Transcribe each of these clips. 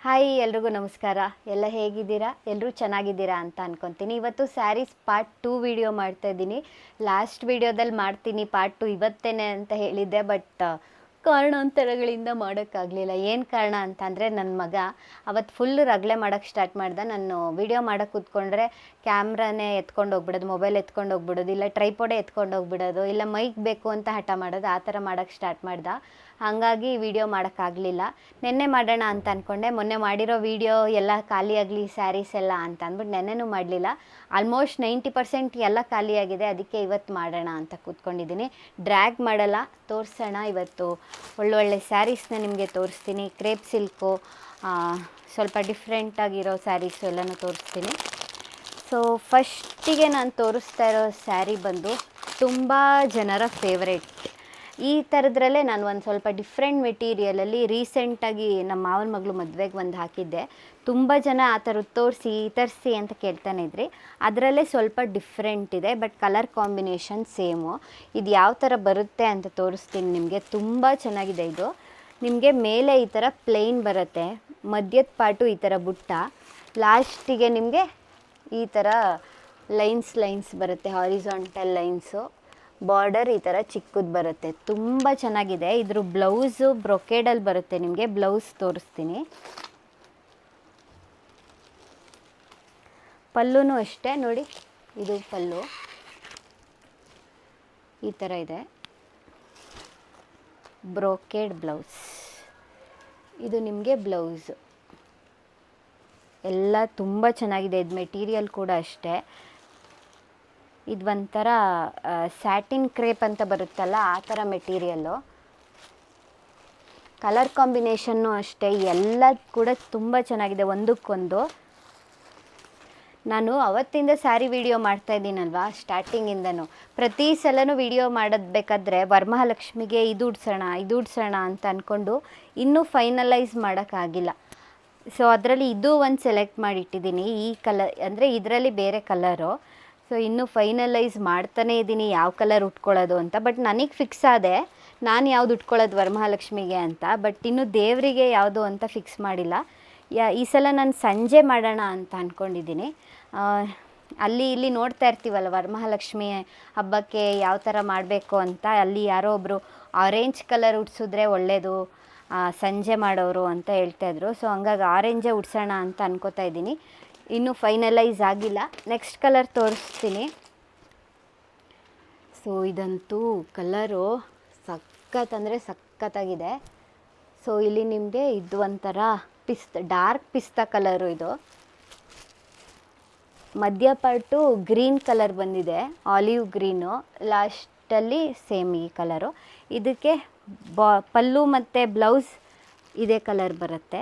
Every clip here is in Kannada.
ಹಾಯ್ ಎಲ್ರಿಗೂ ನಮಸ್ಕಾರ. ಎಲ್ಲ ಹೇಗಿದ್ದೀರಾ? ಎಲ್ಲರೂ ಚೆನ್ನಾಗಿದ್ದೀರಾ ಅಂತ ಅನ್ಕೊತೀನಿ. ಇವತ್ತು ಸ್ಯಾರೀಸ್ ಪಾರ್ಟ್ 2 ವಿಡಿಯೋ ಮಾಡ್ತಾ ಇದ್ದೀನಿ. ಲಾಸ್ಟ್ ವಿಡಿಯೋದಲ್ಲಿ ಮಾಡ್ತೀನಿ ಪಾರ್ಟ್ 2 ಇವತ್ತೇನೆ ಅಂತ ಹೇಳಿದ್ದೆ, ಬಟ್ ಕಾರಣಾಂತರಗಳಿಂದ ಮಾಡೋಕ್ಕಾಗಲಿಲ್ಲ. ಏನು ಕಾರಣ ಅಂತಂದರೆ ನನ್ನ ಮಗ ಅವತ್ತು ಫುಲ್ ರಗಳೆ ಮಾಡೋಕ್ಕೆ ಸ್ಟಾರ್ಟ್ ಮಾಡ್ದೆ. ನಾನು ವಿಡಿಯೋ ಮಾಡೋಕ್ಕೆ ಕೂತ್ಕೊಂಡ್ರೆ ಕ್ಯಾಮ್ರಾನೇ ಎತ್ಕೊಂಡು ಹೋಗ್ಬಿಡೋದು, ಮೊಬೈಲ್ ಎತ್ಕೊಂಡು ಹೋಗ್ಬಿಡೋದು, ಇಲ್ಲ ಟ್ರೈಪೋಡೇ ಎತ್ಕೊಂಡು ಹೋಗ್ಬಿಡೋದು, ಇಲ್ಲ ಮೈಕ್ ಬೇಕು ಅಂತ ಹಠ ಮಾಡೋದು, ಆ ಥರ ಮಾಡೋಕ್ಕೆ ಸ್ಟಾರ್ಟ್ ಮಾಡ್ದೆ. ಹಾಗಾಗಿ ವಿಡಿಯೋ ಮಾಡೋಕ್ಕಾಗಲಿಲ್ಲ. ನೆನ್ನೆ ಮಾಡೋಣ ಅಂತ ಅಂದ್ಕೊಂಡೆ. ಮೊನ್ನೆ ಮಾಡಿರೋ ವಿಡಿಯೋ ಎಲ್ಲ ಖಾಲಿಯಾಗಲಿ ಸ್ಯಾರೀಸ್ ಎಲ್ಲ ಅಂತ ಅಂದ್ಬಿಟ್ಟು ನೆನ್ನೆನೂ ಮಾಡಲಿಲ್ಲ. ಆಲ್ಮೋಸ್ಟ್ 90% ಎಲ್ಲ ಖಾಲಿಯಾಗಿದೆ. ಅದಕ್ಕೆ ಇವತ್ತು ಮಾಡೋಣ ಅಂತ ಕೂತ್ಕೊಂಡಿದ್ದೀನಿ. ಡ್ರ್ಯಾಗ್ ಮಾಡಲ್ಲ, ತೋರಿಸೋಣ. ಇವತ್ತು ಒಳ್ಳೊಳ್ಳೆ ಸ್ಯಾರೀಸ್ನ ನಿಮಗೆ ತೋರಿಸ್ತೀನಿ. ಕ್ರೇಪ್ ಸಿಲ್ಕು, ಸ್ವಲ್ಪ ಡಿಫ್ರೆಂಟಾಗಿರೋ ಸ್ಯಾರೀಸು ಎಲ್ಲನೂ ತೋರಿಸ್ತೀನಿ. ಸೊ ಫಸ್ಟಿಗೆ ನಾನು ತೋರಿಸ್ತಾ ಇರೋ ಸ್ಯಾರಿ ಬಂದು ತುಂಬ ಜನರ ಫೇವ್ರೇಟ್. ಈ ಥರದ್ರಲ್ಲೇ ನಾನು ಒಂದು ಸ್ವಲ್ಪ ಡಿಫ್ರೆಂಟ್ ಮೆಟೀರಿಯಲಲ್ಲಿ ರೀಸೆಂಟಾಗಿ ನಮ್ಮ ಮಾವನ ಮಗಳು ಮದುವೆಗೆ ಒಂದು ಹಾಕಿದ್ದೆ. ತುಂಬ ಜನ ಆ ಥರದ್ದು ತರಿಸಿ ಅಂತ ಕೇಳ್ತಾನೆ ಇದ್ರಿ. ಅದರಲ್ಲೇ ಸ್ವಲ್ಪ ಡಿಫ್ರೆಂಟ್ ಇದೆ, ಬಟ್ ಕಲರ್ ಕಾಂಬಿನೇಷನ್ ಸೇಮು. ಇದು ಯಾವ ಥರ ಬರುತ್ತೆ ಅಂತ ತೋರಿಸ್ತೀನಿ ನಿಮಗೆ. ತುಂಬ ಚೆನ್ನಾಗಿದೆ ಇದು. ನಿಮಗೆ ಮೇಲೆ ಈ ಥರ ಪ್ಲೇನ್ ಬರುತ್ತೆ, ಮಧ್ಯದ ಪಾರ್ಟು ಈ ಥರ ಬುಟ್ಟ, ಲಾಸ್ಟಿಗೆ ನಿಮಗೆ ಈ ಥರ ಲೈನ್ಸ್ ಬರುತ್ತೆ, ಹಾರಿಜಾಂಟಲ್ ಲೈನ್ಸು. ಬಾರ್ಡರ್ ಈ ಥರ ಚಿಕ್ಕದು ಬರುತ್ತೆ. ತುಂಬ ಚೆನ್ನಾಗಿದೆ. ಇದ್ರ ಬ್ಲೌಸು ಬ್ರೊಕೇಡಲ್ಲಿ ಬರುತ್ತೆ. ನಿಮಗೆ ಬ್ಲೌಸ್ ತೋರಿಸ್ತೀನಿ. ಪಲ್ಲುನೂ ಅಷ್ಟೇ ನೋಡಿ, ಇದು ಪಲ್ಲು ಈ ಥರ ಇದೆ. ಬ್ರೊಕೇಡ್ ಬ್ಲೌಸ್, ಇದು ನಿಮಗೆ ಬ್ಲೌಸ್. ಎಲ್ಲ ತುಂಬ ಚೆನ್ನಾಗಿದೆ. ಇದು ಮೆಟೀರಿಯಲ್ ಕೂಡ ಅಷ್ಟೇ. ಇದು ಒಂಥರ ಸ್ಯಾಟಿನ್ ಕ್ರೇಪ್ ಅಂತ ಬರುತ್ತಲ್ಲ, ಆ ಥರ ಮೆಟೀರಿಯಲ್ಲು. ಕಲರ್ ಕಾಂಬಿನೇಷನ್ನು ಅಷ್ಟೇ, ಎಲ್ಲ ಕೂಡ ತುಂಬ ಚೆನ್ನಾಗಿದೆ ಒಂದಕ್ಕೊಂದು. ನಾನು ಅವತ್ತಿಂದ ಸ್ಯಾರಿ ವಿಡಿಯೋ ಮಾಡ್ತಾಯಿದ್ದೀನಲ್ವ, ಸ್ಟಾರ್ಟಿಂಗಿಂದನೂ ಪ್ರತಿ ಸಲನೂ ವಿಡಿಯೋ ಮಾಡಬೇಕಾದ್ರೆ ವರಮಹಾಲಕ್ಷ್ಮಿಗೆ ಇದು ಉಡ್ಸೋಣ ಅಂತ ಅಂದ್ಕೊಂಡು ಇನ್ನೂ ಫೈನಲೈಸ್ ಮಾಡೋಕ್ಕಾಗಿಲ್ಲ. ಸೊ ಅದರಲ್ಲಿ ಇದು ಒಂದು ಸೆಲೆಕ್ಟ್ ಮಾಡಿಟ್ಟಿದ್ದೀನಿ. ಈ ಕಲರ್ ಅಂದರೆ ಇದರಲ್ಲಿ ಬೇರೆ ಕಲರು. ಸೊ ಇನ್ನೂ ಫೈನಲೈಸ್ ಮಾಡ್ತಾನೇ ಇದ್ದೀನಿ ಯಾವ ಕಲರ್ ಉಟ್ಕೊಳ್ಳೋದು ಅಂತ. ಬಟ್ ನನಗೆ ಫಿಕ್ಸ್ ಆದೆ ನಾನು ಯಾವ್ದು ಉಟ್ಕೊಳ್ಳೋದು ವರಮಹಾಲಕ್ಷ್ಮಿಗೆ ಅಂತ. ಬಟ್ ಇನ್ನೂ ದೇವರಿಗೆ ಯಾವುದು ಅಂತ ಫಿಕ್ಸ್ ಮಾಡಿಲ್ಲ. ಈ ಸಲ ನಾನು ಸಂಜೆ ಮಾಡೋಣ ಅಂತ ಅಂದ್ಕೊಂಡಿದ್ದೀನಿ. ಅಲ್ಲಿ ಇಲ್ಲಿ ನೋಡ್ತಾ ಇರ್ತೀವಲ್ಲ ವರಮಹಾಲಕ್ಷ್ಮಿ ಹಬ್ಬಕ್ಕೆ ಯಾವ ಥರ ಮಾಡಬೇಕು ಅಂತ. ಅಲ್ಲಿ ಯಾರೋ ಒಬ್ಬರು ಆರೆಂಜ್ ಕಲರ್ ಉಡ್ಸಿದ್ರೆ ಒಳ್ಳೆಯದು ಸಂಜೆ ಮಾಡೋರು ಅಂತ ಹೇಳ್ತಾಯಿದ್ರು. ಸೊ ಹಂಗಾಗಿ ಆರೆಂಜೇ ಉಡ್ಸೋಣ ಅಂತ ಅನ್ಕೋತಾ ಇದ್ದೀನಿ. ಇನ್ನೂ ಫೈನಲೈಸ್ ಆಗಿಲ್ಲ. ನೆಕ್ಸ್ಟ್ ಕಲರ್ ತೋರಿಸ್ತೀನಿ. ಸೊ ಇದಂತೂ ಕಲರು ಸಖತ್ತಾಗಿದೆ. ಸೊ ಇಲ್ಲಿ ನಿಮಗೆ ಇದು ಒಂಥರ ಡಾರ್ಕ್ ಪಿಸ್ತಾ ಕಲರು. ಇದು ಮಧ್ಯ ಪಾರ್ಟು ಗ್ರೀನ್ ಕಲರ್ ಬಂದಿದೆ, ಆಲಿವ್ ಗ್ರೀನು. ಲಾಸ್ಟಲ್ಲಿ ಸೇಮ್ ಈ ಕಲರು. ಇದಕ್ಕೆ ಪಲ್ಲು ಮತ್ತು ಬ್ಲೌಸ್ ಇದೇ ಕಲರ್ ಬರುತ್ತೆ.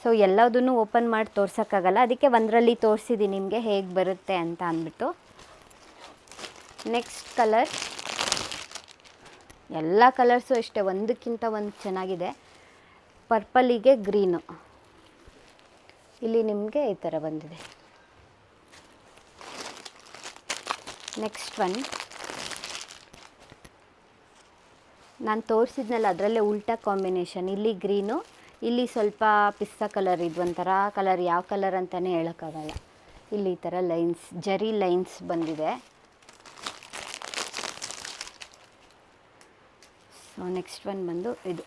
ಸೊ ಎಲ್ಲದನ್ನು ಓಪನ್ ಮಾಡಿ ತೋರ್ಸೋಕ್ಕಾಗಲ್ಲ, ಅದಕ್ಕೆ ಒಂದರಲ್ಲಿ ತೋರಿಸಿದ್ದೀನಿ ನಿಮಗೆ ಹೇಗೆ ಬರುತ್ತೆ ಅಂತ ಅಂದ್ಬಿಟ್ಟು. ನೆಕ್ಸ್ಟ್ ಕಲರ್, ಎಲ್ಲ ಕಲರ್ಸು ಅಷ್ಟೇ ಒಂದಕ್ಕಿಂತ ಒಂದು ಚೆನ್ನಾಗಿದೆ. ಪರ್ಪಲಿಗೆ ಗ್ರೀನು, ಇಲ್ಲಿ ನಿಮಗೆ ಈ ಥರ ಬಂದಿದೆ. ನೆಕ್ಸ್ಟ್ ಒನ್ ನಾನು ತೋರಿಸಿದ್ನಲ್ಲ, ಅದರಲ್ಲೇ ಉಲ್ಟಾ ಕಾಂಬಿನೇಷನ್. ಇಲ್ಲಿ ಗ್ರೀನು, ಇಲ್ಲಿ ಸ್ವಲ್ಪ ಪಿಸ್ತಾ ಕಲರ್. ಇದು ಒಂಥರ ಕಲರ್, ಯಾವ ಕಲರ್ ಅಂತಲೇ ಹೇಳೋಕ್ಕಾಗಲ್ಲ. ಇಲ್ಲಿ ಈ ಥರ ಲೈನ್ಸ್, ಜರಿ ಲೈನ್ಸ್ ಬಂದಿದೆ. ಸೊ ನೆಕ್ಸ್ಟ್ ಒನ್ ಬಂದು ಇದು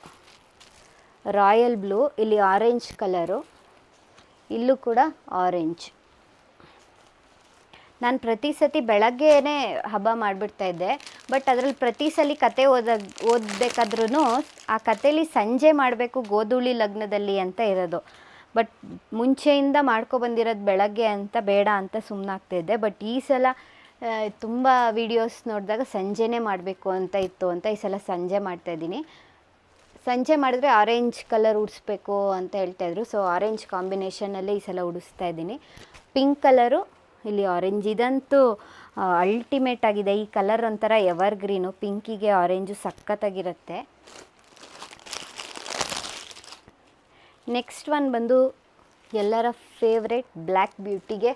ರಾಯಲ್ ಬ್ಲೂ. ಇಲ್ಲಿ ಆರೆಂಜ್ ಕಲರು, ಇಲ್ಲೂ ಕೂಡ ಆರೆಂಜ್. ನಾನು ಪ್ರತಿ ಸತಿ ಬೆಳಗ್ಗೆನೇ ಹಬ್ಬ ಮಾಡಿಬಿಡ್ತಾಯಿದ್ದೆ. ಬಟ್ ಅದರಲ್ಲಿ ಪ್ರತಿ ಸಲ ಕತೆ ಓದಬೇಕಾದ್ರೂ ಆ ಕಥೆಯಲ್ಲಿ ಸಂಜೆ ಮಾಡಬೇಕು ಗೋಧೂಳಿ ಲಗ್ನದಲ್ಲಿ ಅಂತ ಇರೋದು. ಬಟ್ ಮುಂಚೆಯಿಂದ ಮಾಡ್ಕೊಬಂದಿರೋದು ಬೆಳಗ್ಗೆ ಅಂತ ಬೇಡ ಅಂತ ಸುಮ್ಮನಾಗ್ತಾಯಿದ್ದೆ. ಬಟ್ ಈ ಸಲ ತುಂಬ ವೀಡಿಯೋಸ್ ನೋಡಿದಾಗ ಸಂಜೆನೇ ಮಾಡಬೇಕು ಅಂತ ಇತ್ತು ಅಂತ ಈ ಸಲ ಸಂಜೆ ಮಾಡ್ತಾಯಿದ್ದೀನಿ. ಸಂಜೆ ಮಾಡಿದ್ರೆ ಆರೆಂಜ್ ಕಲರ್ ಉಡಿಸ್ಬೇಕು ಅಂತ ಹೇಳ್ತಾಯಿದ್ರು. ಸೊ ಆರೆಂಜ್ ಕಾಂಬಿನೇಷನಲ್ಲಿ ಈ ಸಲ ಉಡಿಸ್ತಾ ಇದ್ದೀನಿ. ಪಿಂಕ್ ಕಲರು, ಇಲ್ಲಿ ಆರೆಂಜ್. ಇದಂತೂ ಅಲ್ಟಿಮೇಟ್ ಆಗಿದೆ. ಈ ಕಲರ್ ಒಂಥರ ಎವರ್ ಗ್ರೀನು, ಪಿಂಕಿಗೆ ಆರೆಂಜು ಸಖತ್ತಾಗಿರುತ್ತೆ. ನೆಕ್ಸ್ಟ್ ಒನ್ ಬಂದು ಎಲ್ಲರ ಫೇವ್ರೇಟ್ ಬ್ಲ್ಯಾಕ್ ಬ್ಯೂಟಿಗೆ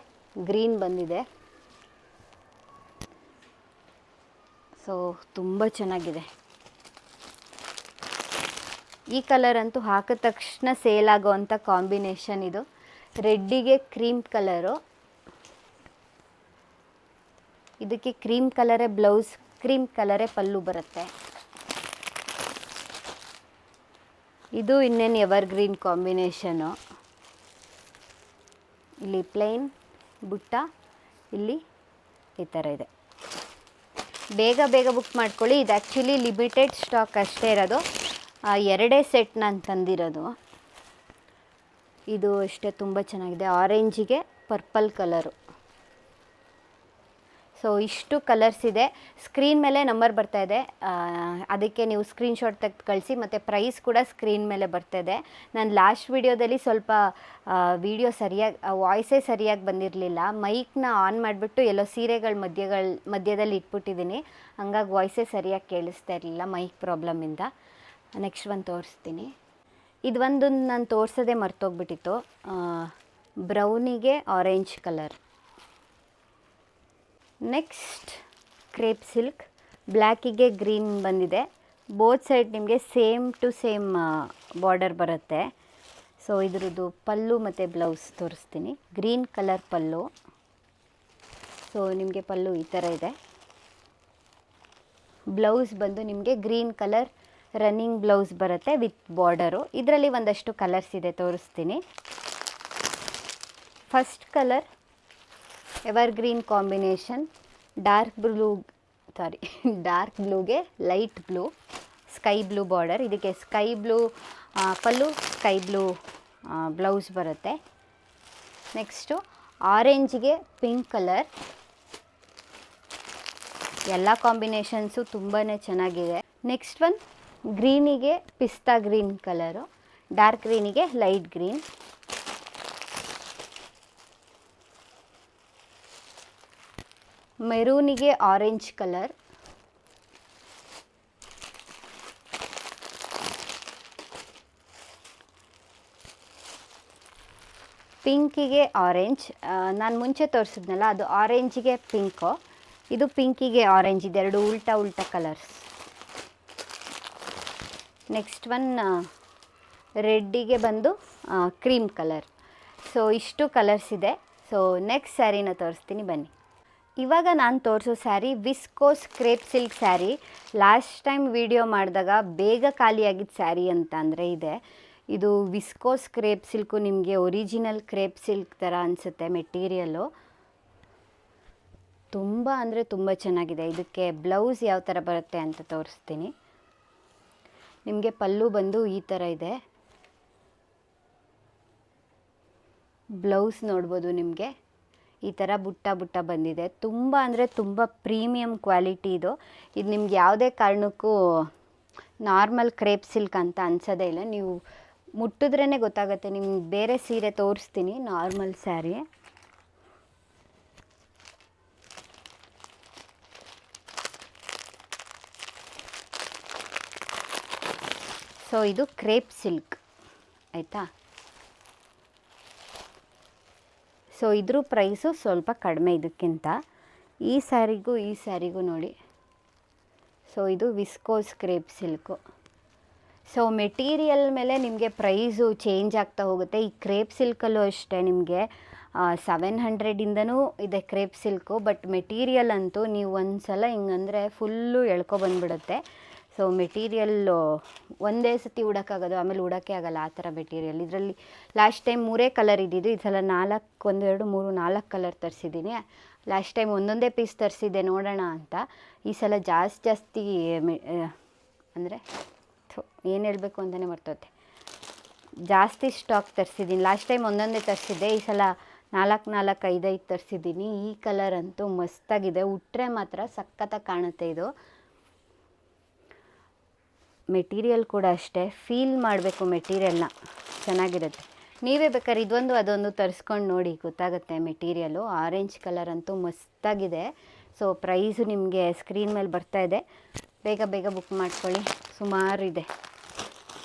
ಗ್ರೀನ್ ಬಂದಿದೆ. ಸೊ ತುಂಬ ಚೆನ್ನಾಗಿದೆ. ಈ ಕಲರ್ ಅಂತೂ ಹಾಕಿದ ತಕ್ಷಣ ಸೇಲ್ ಆಗೋವಂಥ ಕಾಂಬಿನೇಷನ್ ಇದು. ರೆಡ್ಡಿಗೆ ಕ್ರೀಮ್ ಕಲರು, ಇದಕ್ಕೆ ಕ್ರೀಮ್ ಕಲರೇ ಬ್ಲೌಸ್, ಕ್ರೀಮ್ ಕಲರೇ ಪಲ್ಲು ಬರುತ್ತೆ. ಇದು ಇನ್ನೇನು ಎವರ್ಗ್ರೀನ್ ಕಾಂಬಿನೇಷನು. ಇಲ್ಲಿ ಪ್ಲೇನ್ ಬುಟ್ಟ, ಇಲ್ಲಿ ಈ ಥರ ಇದೆ. ಬೇಗ ಬೇಗ ಬುಕ್ ಮಾಡ್ಕೊಳ್ಳಿ. ಇದು ಆ್ಯಕ್ಚುಲಿ ಲಿಮಿಟೆಡ್ ಸ್ಟಾಕ್ ಅಷ್ಟೇ ಇರೋದು. 2 ಸೆಟ್ ನಾನು ತಂದಿರೋದು. ಇದು ಅಷ್ಟೇ ತುಂಬ ಚೆನ್ನಾಗಿದೆ. ಆರೆಂಜಿಗೆ ಪರ್ಪಲ್ ಕಲರು. ಸೊ ಇಷ್ಟು ಕಲರ್ಸ್ ಇದೆ. ಸ್ಕ್ರೀನ್ ಮೇಲೆ ನಂಬರ್ ಬರ್ತಾಯಿದೆ, ಅದಕ್ಕೆ ನೀವು ಸ್ಕ್ರೀನ್ಶಾಟ್ ತೆಗೆದು ಕಳಿಸಿ. ಮತ್ತು ಪ್ರೈಸ್ ಕೂಡ ಸ್ಕ್ರೀನ್ ಮೇಲೆ ಬರ್ತಾಯಿದೆ. ನಾನು ಲಾಸ್ಟ್ ವಿಡಿಯೋದಲ್ಲಿ ಸ್ವಲ್ಪ ವಿಡಿಯೋ ಸರಿಯಾಗಿ ವಾಯ್ಸೇ ಸರಿಯಾಗಿ ಬಂದಿರಲಿಲ್ಲ. ಮೈಕ್ನ ಆನ್ ಮಾಡಿಬಿಟ್ಟು ಎಲ್ಲೋ ಸೀರೆಗಳ ಮಧ್ಯದಲ್ಲಿ ಇಟ್ಬಿಟ್ಟಿದ್ದೀನಿ. ಹಂಗಾಗಿ ವಾಯ್ಸೇ ಸರಿಯಾಗಿ ಕೇಳಿಸ್ತಾ ಇರಲಿಲ್ಲ ಮೈಕ್ ಪ್ರಾಬ್ಲಮಿಂದ. ನೆಕ್ಸ್ಟ್ ಒಂದು ತೋರಿಸ್ತೀನಿ. ಇದು ಒಂದು ನಾನು ತೋರಿಸೋದೇ ಮರ್ತೋಗ್ಬಿಟ್ಟಿತ್ತು. ಬ್ರೌನಿಗೆ orange colour. Next crepe silk, ಬ್ಲ್ಯಾಕಿಗೆ ಗ್ರೀನ್ ಬಂದಿದೆ. ಬೋತ್ ಸೈಡ್ ನಿಮಗೆ ಸೇಮ್ ಟು ಸೇಮ್ ಬಾರ್ಡರ್ ಬರುತ್ತೆ. ಸೊ ಇದ್ರದ್ದು ಪಲ್ಲು ಮತ್ತು ಬ್ಲೌಸ್ ತೋರಿಸ್ತೀನಿ. ಗ್ರೀನ್ ಕಲರ್ ಪಲ್ಲು. ಸೊ ನಿಮಗೆ ಪಲ್ಲು ಈ ಥರ ಇದೆ. ಬ್ಲೌಸ್ ಬಂದು ನಿಮಗೆ ಗ್ರೀನ್ ಕಲರ್ ರನ್ನಿಂಗ್ ಬ್ಲೌಸ್ ಬರುತ್ತೆ ವಿತ್ ಬಾರ್ಡರು. ಇದರಲ್ಲಿ ಒಂದಷ್ಟು ಕಲರ್ಸ್ ಇದೆ, ತೋರಿಸ್ತೀನಿ. First colour evergreen combination, dark ಬ್ಲೂಗೆ light blue, sky blue border. ಇದಕ್ಕೆ sky blue pallu, sky blue blouse ಬರುತ್ತೆ. ನೆಕ್ಸ್ಟು ಆರೆಂಜಿಗೆ ಪಿಂಕ್ ಕಲರ್. ಎಲ್ಲ ಕಾಂಬಿನೇಷನ್ಸು ತುಂಬಾ ಚೆನ್ನಾಗಿದೆ. ನೆಕ್ಸ್ಟ್ ಒನ್ ಗ್ರೀನಿಗೆ ಪಿಸ್ತಾ ಗ್ರೀನ್ ಕಲರು, ಡಾರ್ಕ್ ಗ್ರೀನಿಗೆ ಲೈಟ್ ಗ್ರೀನ್. ಮೆರೂನಿಗೆ ಆರೆಂಜ್ ಕಲರ್. ಪಿಂಕಿಗೆ ಆರೆಂಜ್. ನಾನು ಮುಂಚೆ ತೋರಿಸಿದ್ನಲ್ಲ ಅದು ಆರೆಂಜಿಗೆ ಪಿಂಕು, ಇದು ಪಿಂಕಿಗೆ ಆರೆಂಜ್. ಇದೆರಡು ಉಲ್ಟಾ ಕಲರ್ಸ್. ನೆಕ್ಸ್ಟ್ ಒನ್ ರೆಡ್ಡಿಗೆ ಬಂದು ಕ್ರೀಮ್ ಕಲರ್. ಸೊ ಇಷ್ಟು ಕಲರ್ಸ್ ಇದೆ. ಸೊ ನೆಕ್ಸ್ಟ್ ಸ್ಯಾರಿನ ತೋರಿಸ್ತೀನಿ ಬನ್ನಿ. ಇವಾಗ ನಾನು ತೋರಿಸೋ sari viscose crepe silk sari. Last time video ಮಾಡಿದಾಗ ಬೇಗ ಖಾಲಿಯಾಗಿದ್ದ ಸ್ಯಾರಿ ಅಂತ ಅಂದರೆ ಇದೆ. ಇದು ವಿಸ್ಕೋಸ್ ಕ್ರೇಪ್ ಸಿಲ್ಕು. ನಿಮಗೆ ಒರಿಜಿನಲ್ ಕ್ರೇಪ್ ಸಿಲ್ಕ್ ಥರ ಅನಿಸುತ್ತೆ ಮೆಟೀರಿಯಲ್ಲು. ತುಂಬ ಅಂದರೆ ತುಂಬ ಚೆನ್ನಾಗಿದೆ. ಇದಕ್ಕೆ ಬ್ಲೌಸ್ ಯಾವ ಥರ ಬರುತ್ತೆ ಅಂತ ತೋರಿಸ್ತೀನಿ. ನಿಮಗೆ ಪಲ್ಲು ಬಂದು ಈ ಥರ ಇದೆ. ಬ್ಲೌಸ್ ನೋಡ್ಬೋದು, ನಿಮಗೆ ಈ ಥರ ಬುಟ್ಟ ಬಂದಿದೆ. ತುಂಬ ಅಂದರೆ ತುಂಬ ಪ್ರೀಮಿಯಂ ಕ್ವಾಲಿಟಿ ಇದು. ಇದು ನಿಮ್ಗೆ ಯಾವುದೇ ಕಾರಣಕ್ಕೂ ನಾರ್ಮಲ್ ಕ್ರೇಪ್ ಸಿಲ್ಕ್ ಅಂತ ಅನ್ಸೋದೇ ಇಲ್ಲ. ನೀವು ಮುಟ್ಟಿದ್ರೇ ಗೊತ್ತಾಗುತ್ತೆ. ನಿಮ್ಗೆ ಬೇರೆ ಸೀರೆ ತೋರಿಸ್ತೀನಿ, ನಾರ್ಮಲ್ ಸ್ಯಾರಿ. ಸೊ ಇದು ಕ್ರೇಪ್ ಸಿಲ್ಕ್ ಆಯಿತಾ. ಸೊ ಇದ್ರ ಪ್ರೈಸು ಸ್ವಲ್ಪ ಕಡಿಮೆ ಇದಕ್ಕಿಂತ. ಈ ಸ್ಯಾರಿಗೂ ನೋಡಿ. ಸೊ ಇದು viscose crepe silk. So material ಮೇಲೆ ನಿಮಗೆ ಪ್ರೈಸು ಚೇಂಜ್ ಆಗ್ತಾ ಹೋಗುತ್ತೆ. ಈ ಕ್ರೇಪ್ ಸಿಲ್ಕಲ್ಲೂ ಅಷ್ಟೇ ನಿಮಗೆ 700ಇಂದನೂ ಇದೆ ಕ್ರೇಪ್ ಸಿಲ್ಕು. ಬಟ್ ಮೆಟೀರಿಯಲ್ ಅಂತೂ ನೀವು ಒಂದು ಸಲ ಹಿಂಗಂದರೆ ಫುಲ್ಲು ಎಳ್ಕೊಬಂದ್ಬಿಡುತ್ತೆ. ಸೊ ಮೆಟೀರಿಯಲ್ಲು ಒಂದೇ ಸತಿ ಉಡೋಕ್ಕಾಗೋದು, ಆಮೇಲೆ ಉಡೋಕ್ಕೆ ಆಗೋಲ್ಲ ಆ ಥರ ಮೆಟೀರಿಯಲ್. ಇದರಲ್ಲಿ ಲಾಸ್ಟ್ ಟೈಮ್ 3 ಕಲರ್ ಇದ್ದಿದ್ದು, ಈ ಸಲ 4 ಕಲರ್ ತರಿಸಿದ್ದೀನಿ. ಲಾಸ್ಟ್ ಟೈಮ್ ಒಂದೊಂದೇ ಪೀಸ್ ತರಿಸಿದ್ದೆ ನೋಡೋಣ ಅಂತ. ಈ ಸಲ ಜಾಸ್ತಿ ಅಂದರೆ ಏನು ಹೇಳಬೇಕು ಅಂತಲೇ ಮರ್ತೋತೆ. ಜಾಸ್ತಿ ಸ್ಟಾಕ್ ತರಿಸಿದ್ದೀನಿ. ಲಾಸ್ಟ್ ಟೈಮ್ ಒಂದೊಂದೇ ತರಿಸಿದ್ದೆ, ಈ ಸಲ 4, 5 ತರಿಸಿದ್ದೀನಿ. ಈ ಕಲರ್ ಅಂತೂ ಮಸ್ತಾಗಿದೆ. ಉಟ್ಟರೆ ಮಾತ್ರ ಸಖತ್ತಾಗಿ ಕಾಣುತ್ತೆ ಇದು. ಮೆಟೀರಿಯಲ್ ಕೂಡ ಅಷ್ಟೇ, ಫೀಲ್ ಮಾಡಬೇಕು ಮೆಟೀರಿಯಲ್ನ, ಚೆನ್ನಾಗಿರುತ್ತೆ. ನೀವೇ ಬೇಕಾದ್ರೆ ಇದೊಂದು ಅದೊಂದು ತರಿಸ್ಕೊಂಡು ನೋಡಿ, ಗೊತ್ತಾಗುತ್ತೆ ಮೆಟೀರಿಯಲು. ಆರೆಂಜ್ ಕಲರ್ ಅಂತೂ ಮಸ್ತಾಗಿದೆ. ಸೊ ಪ್ರೈಸು ನಿಮಗೆ ಸ್ಕ್ರೀನ್ ಮೇಲೆ ಬರ್ತಾಯಿದೆ. ಬೇಗ ಬುಕ್ ಮಾಡ್ಕೊಳ್ಳಿ, ಸುಮಾರು ಇದೆ.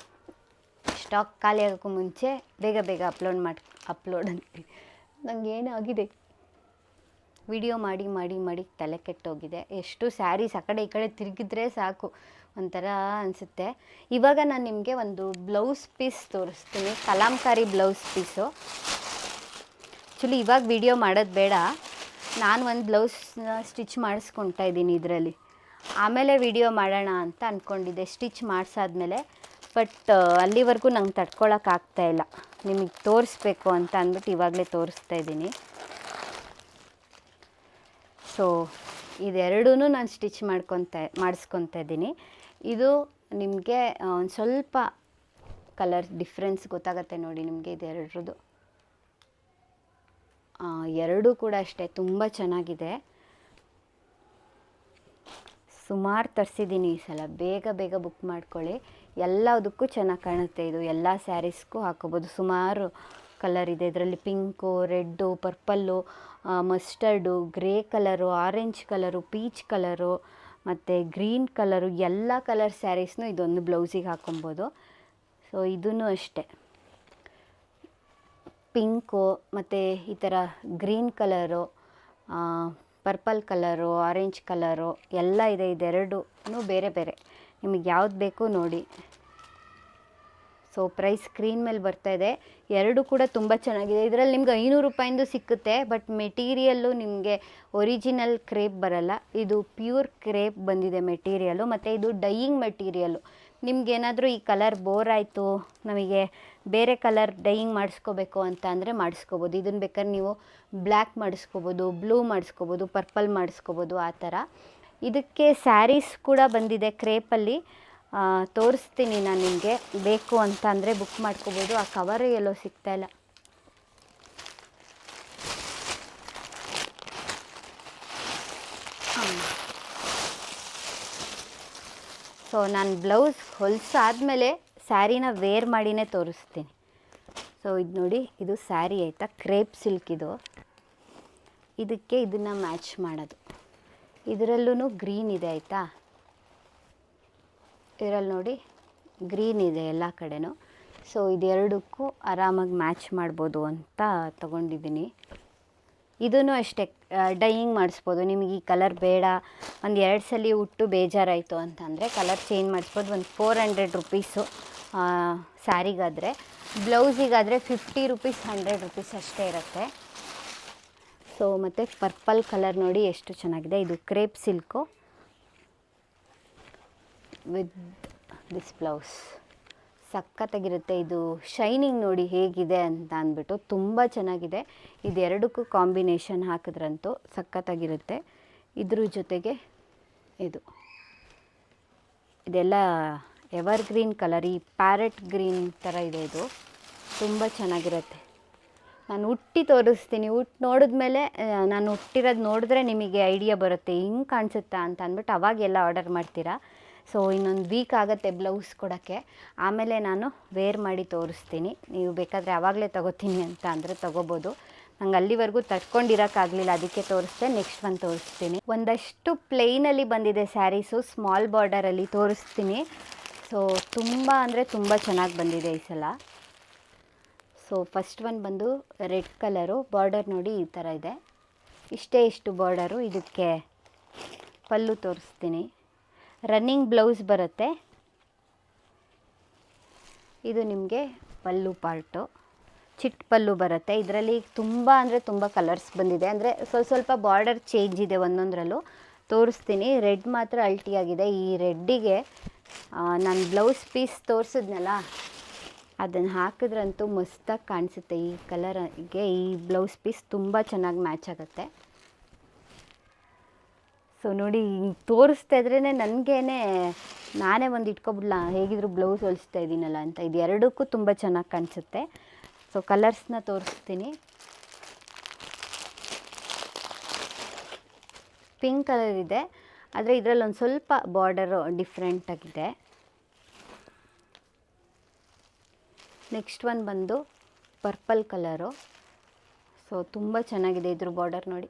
ಸ್ಟಾಕ್ ಖಾಲಿ ಆಗೋಕ್ಕೂ ಮುಂಚೆ ಬೇಗ ಅಪ್ಲೋಡ್ ಅಂತೀವಿ. ನನಗೇನಾಗಿದೆ, ವಿಡಿಯೋ ಮಾಡಿ ತಲೆ ಕೆಟ್ಟೋಗಿದೆ. ಎಷ್ಟು ಸ್ಯಾರೀಸ್ ಆ ಕಡೆ ಈ ಕಡೆ ತಿರುಗಿದ್ರೆ ಸಾಕು, ಒಂಥರ ಅನಿಸುತ್ತೆ. ಇವಾಗ ನಾನು ನಿಮಗೆ ಒಂದು ಬ್ಲೌಸ್ ಪೀಸ್ ತೋರಿಸ್ತೀನಿ, ಕಲಾಂಕಾರಿ ಬ್ಲೌಸ್ ಪೀಸು. ಆ್ಯಕ್ಚುಲಿ ಇವಾಗ ವಿಡಿಯೋ ಮಾಡೋದು ಬೇಡ, ನಾನು ಒಂದು ಬ್ಲೌಸ್ನ ಸ್ಟಿಚ್ ಮಾಡಿಸ್ಕೊತಾ ಇದ್ದೀನಿ ಇದರಲ್ಲಿ. ಆಮೇಲೆ ವಿಡಿಯೋ ಮಾಡೋಣ ಅಂತ ಅಂದ್ಕೊಂಡಿದ್ದೆ ಸ್ಟಿಚ್ ಮಾಡಿಸಾದ್ಮೇಲೆ. ಬಟ್ ಅಲ್ಲಿವರೆಗೂ ನಂಗೆ ತಡ್ಕೊಳಕ್ಕಾಗ್ತಾಯಿಲ್ಲ, ನಿಮಗೆ ತೋರಿಸ್ಬೇಕು ಅಂತ ಅಂದ್ಬಿಟ್ಟು ಇವಾಗಲೇ ತೋರಿಸ್ತಾ ಇದ್ದೀನಿ. ಸೊ ಇದೆರಡೂ ನಾನು ಸ್ಟಿಚ್ ಮಾಡಿಸ್ಕೊತಾ ಇದ್ದೀನಿ. ಇದು ನಿಮಗೆ ಒಂದು ಸ್ವಲ್ಪ ಕಲರ್ ಡಿಫ್ರೆನ್ಸ್ ಗೊತ್ತಾಗುತ್ತೆ ನೋಡಿ ನಿಮಗೆ. ಇದೆರಡ್ರದ್ದು ಎರಡೂ ಕೂಡ ಅಷ್ಟೇ ತುಂಬ ಚೆನ್ನಾಗಿದೆ. ಸುಮಾರು ತರಿಸಿದ್ದೀನಿ ಈ ಸಲ, ಬೇಗ ಬೇಗ ಬುಕ್ ಮಾಡ್ಕೊಳ್ಳಿ. ಎಲ್ಲದಕ್ಕೂ ಚೆನ್ನಾಗಿ ಕಾಣುತ್ತೆ ಇದು, ಎಲ್ಲ ಸ್ಯಾರೀಸ್ಗೂ ಹಾಕೋಬೋದು. ಸುಮಾರು ಕಲರ್ ಇದೆ ಇದರಲ್ಲಿ, pink, red, purple, mustard, grey colour, orange colour, peach colour ಮತ್ತು ಗ್ರೀನ್ ಕಲರು, ಎಲ್ಲ ಕಲರ್ ಸ್ಯಾರೀಸ್ನೂ ಇದೊಂದು ಬ್ಲೌಸಿಗೆ ಹಾಕೊಬೋದು. ಸೊ ಇದೂ ಅಷ್ಟೇ, ಪಿಂಕು ಮತ್ತು ಈ ಥರ green colour, purple colour, orange colour ಎಲ್ಲ ಇದೆ. ಇದೆರಡೂ ಬೇರೆ ಬೇರೆ, ನಿಮಗೆ ಯಾವ್ದು ಬೇಕು ನೋಡಿ. ಸೊ ಪ್ರೈಸ್ ಸ್ಕ್ರೀನ್ ಮೇಲೆ ಬರ್ತಾಯಿದೆ. ಎರಡೂ ಕೂಡ ತುಂಬ ಚೆನ್ನಾಗಿದೆ. ಇದರಲ್ಲಿ ನಿಮ್ಗೆ 500 ರೂಪಾಯಿಂದು ಸಿಕ್ಕುತ್ತೆ, ಬಟ್ ಮೆಟೀರಿಯಲ್ಲು ನಿಮಗೆ ಒರಿಜಿನಲ್ ಕ್ರೇಪ್ ಬರಲ್ಲ, ಇದು ಪ್ಯೂರ್ ಕ್ರೇಪ್ ಬಂದಿದೆ ಮೆಟೀರಿಯಲ್ಲು. ಮತ್ತು ಇದು ಡೈಯಿಂಗ್ ಮೆಟೀರಿಯಲ್ಲು. ನಿಮ್ಗೇನಾದರೂ ಈ ಕಲರ್ ಬೋರ್ ಆಯಿತು, ನಮಗೆ ಬೇರೆ ಕಲರ್ ಡೈಯಿಂಗ್ ಮಾಡಿಸ್ಕೋಬೇಕು ಅಂತ ಅಂದರೆ ಮಾಡಿಸ್ಕೋಬೋದು. ಇದನ್ನು ಬೇಕಾದ್ರೆ ನೀವು ಬ್ಲ್ಯಾಕ್ ಮಾಡಿಸ್ಕೋಬೋದು, ಬ್ಲೂ ಮಾಡಿಸ್ಕೋಬೋದು, ಪರ್ಪಲ್ ಮಾಡಿಸ್ಕೋಬೋದು, ಆ ಥರ. ಇದಕ್ಕೆ ಸ್ಯಾರೀಸ್ ಕೂಡ ಬಂದಿದೆ ಕ್ರೇಪಲ್ಲಿ, ತೋರಿಸ್ತೀನಿ ನಾನು ನಿಮಗೆ. ಬೇಕು ಅಂತ ಅಂದರೆ ಬುಕ್ ಮಾಡ್ಕೋಬೋದು. ಆ ಕವರು ಎಲ್ಲೋ ಸಿಗ್ತಾಯಿಲ್ಲ. ಸೊ ನಾನು ಬ್ಲೌಸ್ ಹೊಲಿಸಾದ್ಮೇಲೆ ಸ್ಯಾರಿನ ವೇರ್ ಮಾಡಿನೇ ತೋರಿಸ್ತೀನಿ. ಸೊ ಇದು ನೋಡಿ, ಇದು ಸ್ಯಾರಿ ಆಯಿತಾ, ಕ್ರೇಪ್ ಸಿಲ್ಕ್ ಇದು. ಇದಕ್ಕೆ ಇದನ್ನು ಮ್ಯಾಚ್ ಮಾಡೋದು. ಇದರಲ್ಲೂ ಗ್ರೀನ್ ಇದೆ ಆಯಿತಾ, ಇದರಲ್ಲಿ ನೋಡಿ ಗ್ರೀನ್ ಇದೆ ಎಲ್ಲ ಕಡೆನೂ. ಸೊ ಇದೆರಡಕ್ಕೂ ಆರಾಮಾಗಿ ಮ್ಯಾಚ್ ಮಾಡ್ಬೋದು ಅಂತ ತೊಗೊಂಡಿದ್ದೀನಿ. ಇದೂ ಅಷ್ಟೇ, ಡೈಯಿಂಗ್ ಮಾಡಿಸ್ಬೋದು. ನಿಮಗೆ ಈ ಕಲರ್ ಬೇಡ, ಒಂದು 2 ಸಲ ಉಟ್ಟು ಬೇಜಾರಾಯಿತು ಅಂತಂದರೆ ಕಲರ್ ಚೇಂಜ್ ಮಾಡಿಸ್ಬೋದು. ಒಂದು 400 ರುಪೀಸು ಸ್ಯಾರಿಗಾದರೆ, ಬ್ಲೌಸಿಗಾದರೆ 50 ರುಪೀಸ್ 100 ರುಪೀಸ್ ಅಷ್ಟೇ ಇರುತ್ತೆ. ಸೊ ಮತ್ತು ಪರ್ಪಲ್ ಕಲರ್ ನೋಡಿ ಎಷ್ಟು ಚೆನ್ನಾಗಿದೆ. ಇದು crepe silk with this blouse, ಸಖತ್ತಾಗಿರುತ್ತೆ. ಇದು ಶೈನಿಂಗ್ ನೋಡಿ ಹೇಗಿದೆ ಅಂತ ಅಂದ್ಬಿಟ್ಟು ತುಂಬ ಚೆನ್ನಾಗಿದೆ. ಇದೆರಡಕ್ಕೂ ಕಾಂಬಿನೇಷನ್ ಹಾಕಿದ್ರಂತೂ ಸಖತ್ತಾಗಿರುತ್ತೆ. ಇದ್ರ ಜೊತೆಗೆ ಇದೆಲ್ಲ ಎವರ್ಗ್ರೀನ್ ಕಲರ್, ಈ ಪ್ಯಾರೆಟ್ ಗ್ರೀನ್ ಥರ ಇದೆ. ಇದು ತುಂಬ ಚೆನ್ನಾಗಿರುತ್ತೆ. ನಾನು ಉಟ್ಟಿ ತೋರಿಸ್ತೀನಿ. ಉಟ್ಟು ನೋಡಿದ್ಮೇಲೆ, ನಾನು ಉಟ್ಟಿರೋದು ನೋಡಿದ್ರೆ ನಿಮಗೆ ಐಡಿಯಾ ಬರುತ್ತೆ ಹಿಂಗೆ ಕಾಣಿಸುತ್ತಾ ಅಂತ ಅಂದ್ಬಿಟ್ಟು ಅವಾಗೆಲ್ಲ ಆರ್ಡರ್ ಮಾಡ್ತೀರಾ. ಸೊ ಇನ್ನೊಂದು ವೀಕ್ ಆಗುತ್ತೆ ಬ್ಲೌಸ್ ಕೊಡೋಕ್ಕೆ, ಆಮೇಲೆ ನಾನು ವೇರ್ ಮಾಡಿ ತೋರಿಸ್ತೀನಿ. ನೀವು ಬೇಕಾದರೆ ಆವಾಗಲೇ ತೊಗೋತೀನಿ ಅಂತ ಅಂದರೆ ತೊಗೋಬೋದು. ನಂಗೆ ಅಲ್ಲಿವರೆಗೂ ತಡ್ಕೊಂಡಿರೋಕ್ಕಾಗಲಿಲ್ಲ, ಅದಕ್ಕೆ ತೋರಿಸ್ದೆ. ನೆಕ್ಸ್ಟ್ ಒಂದು ತೋರಿಸ್ತೀನಿ. ಒಂದಷ್ಟು ಪ್ಲೇನಲ್ಲಿ ಬಂದಿದೆ ಸ್ಯಾರೀಸು, ಸ್ಮಾಲ್ ಬಾರ್ಡರಲ್ಲಿ ತೋರಿಸ್ತೀನಿ. ಸೊ ತುಂಬ ಅಂದರೆ ತುಂಬ ಚೆನ್ನಾಗಿ ಬಂದಿದೆ ಈ ಸಲ. ಸೊ ಫಸ್ಟ್ ಒನ್ ಬಂದು ರೆಡ್ ಕಲರು, ಬಾರ್ಡರ್ ನೋಡಿ ಈ ಥರ ಇದೆ. ಇಷ್ಟು ಬಾರ್ಡರು. ಇದಕ್ಕೆ ಪಲ್ಲು ತೋರಿಸ್ತೀನಿ. ರನ್ನಿಂಗ್ ಬ್ಲೌಸ್ ಬರುತ್ತೆ. ಇದು ನಿಮಗೆ ಪಲ್ಲು ಪಾರ್ಟು, ಚಿಟ್ ಪಲ್ಲು ಬರುತ್ತೆ. ಇದರಲ್ಲಿ ತುಂಬ ಅಂದರೆ ತುಂಬ ಕಲರ್ಸ್ ಬಂದಿದೆ. ಅಂದರೆ ಸ್ವಲ್ಪ ಬಾರ್ಡರ್ ಚೇಂಜ್ ಇದೆ ಒಂದೊಂದರಲ್ಲೂ, ತೋರಿಸ್ತೀನಿ. ರೆಡ್ ಮಾತ್ರ ಅಲ್ಟಿಯಾಗಿದೆ. ಈ ರೆಡ್ಡಿಗೆ ನಾನು ಬ್ಲೌಸ್ ಪೀಸ್ ತೋರಿಸಿದ್ನಲ್ಲ, ಅದನ್ನು ಹಾಕಿದ್ರಂತೂ ಮಸ್ತಾಗಿ ಕಾಣಿಸುತ್ತೆ. ಈ ಕಲರಿಗೆ ಈ ಬ್ಲೌಸ್ ಪೀಸ್ ತುಂಬ ಚೆನ್ನಾಗಿ ಮ್ಯಾಚ್ ಆಗುತ್ತೆ. ಸೊ ನೋಡಿ, ತೋರಿಸ್ತಾ ಇದ್ರೇ ನನಗೇನೆ ನಾನೇ ಒಂದು ಇಟ್ಕೊಬಿಡ್ಲಾ, ಹೇಗಿದ್ರು ಬ್ಲೌಸ್ ಹೊಲಿಸ್ತಾ ಇದ್ದೀನಲ್ಲ ಅಂತ. ಇದು ಎರಡಕ್ಕೂ ತುಂಬ ಚೆನ್ನಾಗಿ ಕಾಣಿಸುತ್ತೆ. ಸೊ ಕಲರ್ಸ್ನ ತೋರಿಸ್ತೀನಿ. ಪಿಂಕ್ ಕಲರ್ ಇದೆ, ಆದರೆ ಇದರಲ್ಲಿ ಒಂದು ಸ್ವಲ್ಪ ಬಾರ್ಡರು ಡಿಫ್ರೆಂಟಾಗಿದೆ. ನೆಕ್ಸ್ಟ್ ಒನ್ ಬಂದು ಪರ್ಪಲ್ ಕಲರು. ಸೊ ತುಂಬ ಚೆನ್ನಾಗಿದೆ ಇದ್ರ ಬಾರ್ಡರ್ ನೋಡಿ.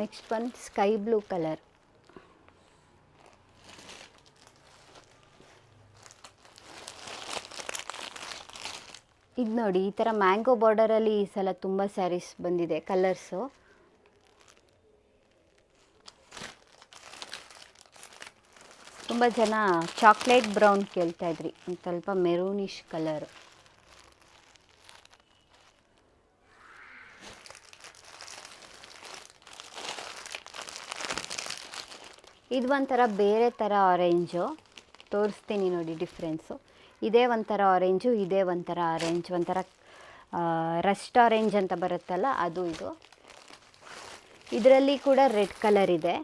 Next one sky blue colour. ಇದು ನೋಡಿ, ಈ ಥರ ಮ್ಯಾಂಗೋ ಬಾರ್ಡರಲ್ಲಿ ಈ ಸಲ ತುಂಬ ಸ್ಯಾರೀಸ್ ಬಂದಿದೆ ಕಲರ್ಸು. ತುಂಬ ಜನ ಚಾಕ್ಲೇಟ್ ಬ್ರೌನ್ ಕೇಳ್ತಾಯಿದ್ರಿ, ಒಂದು ಸ್ವಲ್ಪ ಮೆರೂನಿಶ್ ಕಲರು. ಇದು ಒಂಥರ ಬೇರೆ ಥರ ಆರೆಂಜು, ತೋರಿಸ್ತೀನಿ ನೋಡಿ ಡಿಫ್ರೆನ್ಸು. ಇದೇ ಒಂಥರ ಆರೆಂಜು, ಇದೇ ಒಂಥರ ಆರೆಂಜ್, ಒಂಥರ ರಸ್ಟ್ ಆರೆಂಜ್ ಅಂತ ಬರುತ್ತಲ್ಲ ಅದು. ಇದು ಇದರಲ್ಲಿ ಕೂಡ ರೆಡ್ ಕಲರ್ ಇದೆ.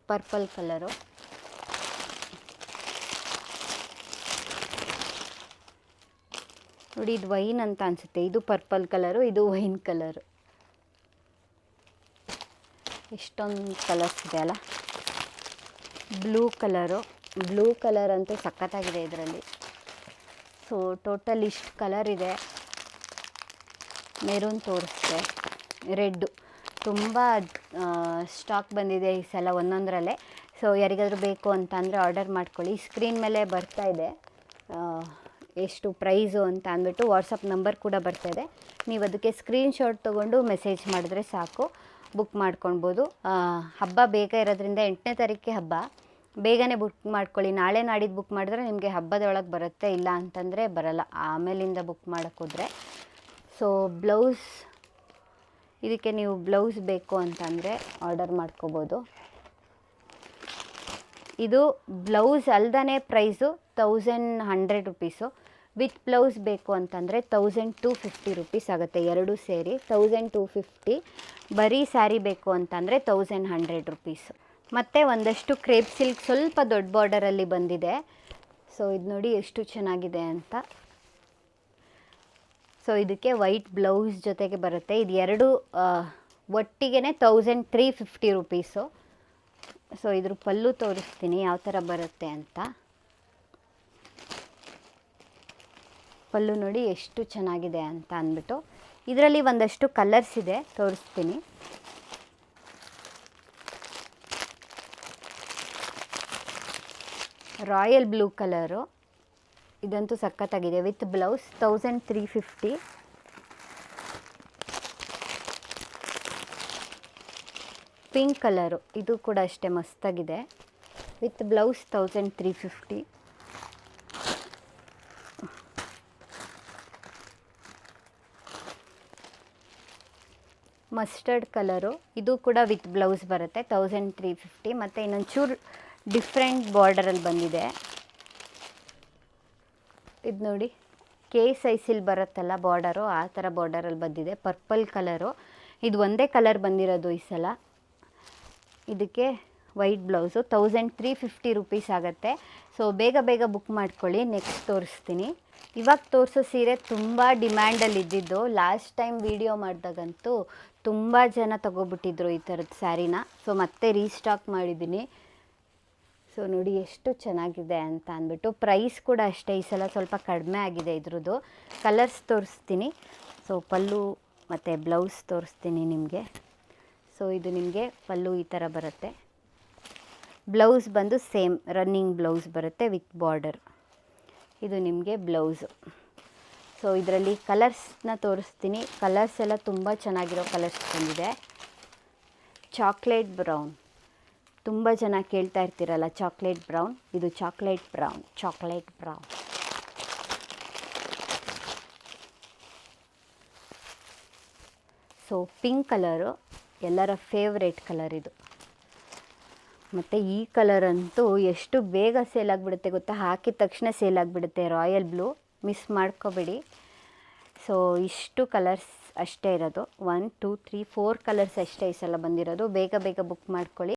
ಪರ್ಪಲ್ ಕಲರು, ನೋಡಿ ಇದು ವೈನ್ ಅಂತ ಅನಿಸುತ್ತೆ. ಇದು ಪರ್ಪಲ್ ಕಲರು, ಇದು ವೈನ್ ಕಲರು. ಎಷ್ಟೊಂದು ಕಲರ್ಸ್ ಇದೆ ಅಲ್ಲ. ಬ್ಲೂ ಕಲರು, ಬ್ಲೂ ಕಲರ್ ಅಂತೂ ಸಖತ್ತಾಗಿದೆ ಇದರಲ್ಲಿ. ಸೊ ಟೋಟಲ್ ಇಷ್ಟು ಕಲರ್ ಇದೆ. ಮೆರೂನ್ ತೋರಿಸ್ತೆ, ರೆಡ್ಡು ತುಂಬ ಸ್ಟಾಕ್ ಬಂದಿದೆ ಈ ಸಲ ಒಂದೊಂದರಲ್ಲೇ. ಸೊ ಯಾರಿಗಾದರೂ ಬೇಕು ಅಂತ ಅಂದರೆ ಆರ್ಡರ್ ಮಾಡ್ಕೊಳ್ಳಿ. ಸ್ಕ್ರೀನ್ ಮೇಲೆ ಬರ್ತಾ ಇದೆ ಎಷ್ಟು ಪ್ರೈಸು ಅಂತ ಅಂದ್ಬಿಟ್ಟು. ವಾಟ್ಸಪ್ ನಂಬರ್ ಕೂಡ ಬರ್ತಾಯಿದೆ, ನೀವು ಅದಕ್ಕೆ ಸ್ಕ್ರೀನ್ಶಾಟ್ ತೊಗೊಂಡು ಮೆಸೇಜ್ ಮಾಡಿದ್ರೆ ಸಾಕು, ಬುಕ್ ಮಾಡ್ಕೊಳ್ಬೋದು. ಹಬ್ಬ ಬೇಗ ಇರೋದ್ರಿಂದ 8ನೇ ತಾರೀಕಿಗೆ ಹಬ್ಬ, ಬೇಗನೆ ಬುಕ್ ಮಾಡ್ಕೊಳ್ಳಿ. ನಾಳೆ ನಾಡಿದ್ದು ಬುಕ್ ಮಾಡಿದ್ರೆ ನಿಮಗೆ ಹಬ್ಬದೊಳಗೆ ಬರುತ್ತೆ, ಇಲ್ಲ ಅಂತಂದರೆ ಬರಲ್ಲ ಆಮೇಲಿಂದ ಬುಕ್ ಮಾಡೋಕ್ಕೋದ್ರೆ. ಸೊ ಬ್ಲೌಸ್, ಇದಕ್ಕೆ ನೀವು ಬ್ಲೌಸ್ ಬೇಕು ಅಂತಂದರೆ ಆರ್ಡರ್ ಮಾಡ್ಕೋಬೋದು. ಇದು ಬ್ಲೌಸ್ ಅಲ್ದೇ ಪ್ರೈಸು 1100 ರುಪೀಸು. ವಿತ್ ಬ್ಲೌಸ್ ಬೇಕು ಅಂತಂದರೆ 1250 ರುಪೀಸ್ ಆಗುತ್ತೆ, ಎರಡೂ ಸೇರಿ 1250. ಬರೀ ಸ್ಯಾರಿ ಬೇಕು ಅಂತಂದರೆ 1100 ರುಪೀಸು. ಮತ್ತು ಒಂದಷ್ಟು ಕ್ರೇಪ್ ಸಿಲ್ಕ್ ಸ್ವಲ್ಪ ದೊಡ್ಡ ಬಾರ್ಡರಲ್ಲಿ ಬಂದಿದೆ. ಸೊ ಇದು ನೋಡಿ ಎಷ್ಟು ಚೆನ್ನಾಗಿದೆ ಅಂತ. ಸೊ ಇದಕ್ಕೆ ವೈಟ್ ಬ್ಲೌಸ್ ಜೊತೆಗೆ ಬರುತ್ತೆ. ಇದು ಎರಡು ಒಟ್ಟಿಗೆ 1350 ರುಪೀಸು. ಸೊ ಇದ್ರ ಪಲ್ಲು ತೋರಿಸ್ತೀನಿ ಯಾವ ಥರ ಬರುತ್ತೆ ಅಂತ. ಪಲ್ಲು ನೋಡಿ ಎಷ್ಟು ಚೆನ್ನಾಗಿದೆ ಅಂತ ಅಂದ್ಬಿಟ್ಟು. ಇದರಲ್ಲಿ ಒಂದಷ್ಟು ಕಲರ್ಸ್ ಇದೆ, ತೋರಿಸ್ತೀನಿ. ರಾಯಲ್ ಬ್ಲೂ ಕಲರು, ಇದಂತೂ ಸಖತ್ತಾಗಿದೆ. With blouse 1350. ಪಿಂಕ್ ಕಲರು, ಇದು ಕೂಡ ಅಷ್ಟೇ ಮಸ್ತಾಗಿದೆ. With blouse 1350. ಮಸ್ಟರ್ಡ್ ಕಲರು, ಇದು ಕೂಡ ವಿತ್ ಬ್ಲೌಸ್ ಬರುತ್ತೆ 1350. ಮತ್ತು ಇನ್ನೊಂದು ಚೂರು ಡಿಫ್ರೆಂಟ್ ಬಾರ್ಡರಲ್ಲಿ ಬಂದಿದೆ. ಇದು ನೋಡಿ ಕೆ ಸೈಜಲ್ಲಿ ಬರುತ್ತಲ್ಲ ಬಾರ್ಡರು, ಆ ಥರ ಬಾರ್ಡರಲ್ಲಿ ಬಂದಿದೆ. ಪರ್ಪಲ್ ಕಲರು, ಇದು ಒಂದೇ ಕಲರ್ ಬಂದಿರೋದು ಈ ಸಲ. ಇದಕ್ಕೆ ವೈಟ್ ಬ್ಲೌಸು 1350 ರುಪೀಸ್ ಆಗುತ್ತೆ. ಸೊ ಬೇಗ ಬೇಗ ಬುಕ್ ಮಾಡ್ಕೊಳ್ಳಿ. ನೆಕ್ಸ್ಟ್ ತೋರಿಸ್ತೀನಿ. ಇವಾಗ ತೋರಿಸೋ ಸೀರೆ ತುಂಬ ಡಿಮ್ಯಾಂಡಲ್ಲಿ ಇದ್ದಿದ್ದು. ಲಾಸ್ಟ್ ಟೈಮ್ ವಿಡಿಯೋ ಮಾಡಿದಾಗಂತೂ ತುಂಬ ಜನ ತೊಗೊಬಿಟ್ಟಿದ್ರು ಈ ಥರದ ಸ್ಯಾರಿನ. ಸೊ ಮತ್ತೆ ರೀಸ್ಟಾಕ್ ಮಾಡಿದ್ದೀನಿ. ಸೊ ನೋಡಿ ಎಷ್ಟು ಚೆನ್ನಾಗಿದೆ ಅಂತ ಅಂದ್ಬಿಟ್ಟು. ಪ್ರೈಸ್ ಕೂಡ ಅಷ್ಟೇ ಈ ಸಲ ಸ್ವಲ್ಪ ಕಡಿಮೆ ಆಗಿದೆ ಇದ್ರದ್ದು. ಕಲರ್ಸ್ ತೋರಿಸ್ತೀನಿ. ಸೊ ಪಲ್ಲು ಮತ್ತು ಬ್ಲೌಸ್ ತೋರಿಸ್ತೀನಿ ನಿಮಗೆ. ಸೊ ಇದು ನಿಮಗೆ ಪಲ್ಲು ಈ ಥರ ಬರುತ್ತೆ. ಬ್ಲೌಸ್ ಬಂದು ಸೇಮ್ ರನ್ನಿಂಗ್ ಬ್ಲೌಸ್ ಬರುತ್ತೆ ವಿತ್ ಬಾರ್ಡರ್. ಇದು ನಿಮಗೆ ಬ್ಲೌಸು. ಸೊ ಇದರಲ್ಲಿ ಕಲರ್ಸ್ನ ತೋರಿಸ್ತೀನಿ. ಕಲರ್ಸ್ ಎಲ್ಲ ತುಂಬ ಚೆನ್ನಾಗಿರೋ ಕಲರ್ಸ್ ಬಂದಿದೆ. ಚಾಕ್ಲೇಟ್ ಬ್ರೌನ್, ತುಂಬ ಜನ ಕೇಳ್ತಾ ಇರ್ತೀರಲ್ಲ ಚಾಕ್ಲೇಟ್ ಬ್ರೌನ್, ಇದು chocolate brown. Chocolate brown. So pink colour ಎಲ್ಲರ ಫೇವ್ರೇಟ್ ಕಲರ್ ಇದು. ಮತ್ತು ಈ ಕಲರ್ ಅಂತೂ ಎಷ್ಟು ಬೇಗ ಸೇಲ್ ಆಗಿಬಿಡುತ್ತೆ ಗೊತ್ತಾ, ಹಾಕಿದ ತಕ್ಷಣ ಸೇಲ್ ಆಗಿಬಿಡುತ್ತೆ. ರಾಯಲ್ ಬ್ಲೂ ಮಿಸ್ ಮಾಡ್ಕೋಬೇಡಿ. ಸೊ ಇಷ್ಟು ಕಲರ್ಸ್ ಅಷ್ಟೇ ಇರೋದು. 1 2 3 4 ಕಲರ್ಸ್ ಅಷ್ಟೇ ಈ ಸಲ ಬಂದಿರೋದು. ಬೇಗ ಬೇಗ ಬುಕ್ ಮಾಡ್ಕೊಳ್ಳಿ.